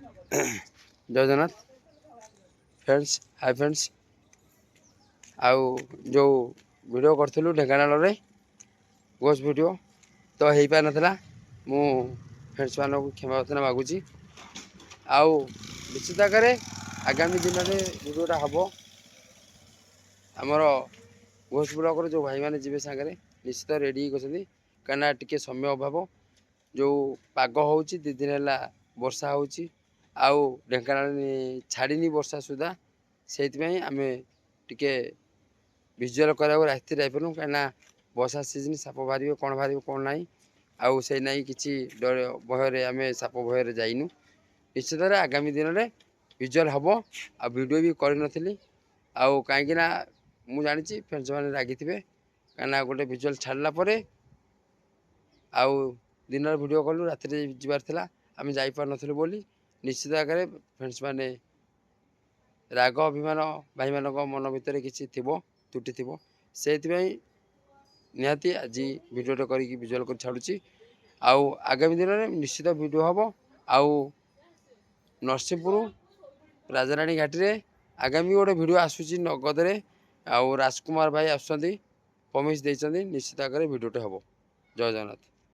जय Jagannath friends hi friends आउ जो वीडियो करथिलु ढेंकानाल रे गोस वीडियो तो हेई पा नथला मु फ्रेंड्स मानक क्षमा प्रार्थना मागुची आउ निश्चित आकारे आगामी दिन में वीडियोटा हम आमर घोष ब्लॉक जो भाई मैंने जी सागर निश्चित रेडी कहीं टी समय अभाव जो पाग हो दी दिन है वर्षा हो आउ ढेंकानाल छाड़नी वर्षा सुधा से आम टे विजुआल करा रास्ते जापरूँ कहीं वर्षा सीजन साप बाहर कौन ना आउ से ना कि डर भय आम साप भय जाइनु निश्चित आगामी दिन में विजुआल हम आ वीडियो भी करी आउ कहीं मु जानी फ्रेंड्स मैंने रागी थे कहीं गोटे विजुआल छाड़ला आउ दिन वीडियो कलु रात जबार आम जापार नु बोली निश्चित आगे फ्रेंड्स मैंने राग अभिमान भाई मान मन भितर किसी थी त्रुटि थी से निहाती आज वीडियो करके विजुआल कर छाड़ुची आउ आगामी दिन में निश्चित वीडियो हम आउ नरसिंहपुर राजाराणी घाटी रे आगामी गोटे वीडियो आसूची नगद रे आउ राजकुमार भाई आसुँच प्रमिश देते निश्चित आगे वीडियोटे हम जय जगन्नाथ।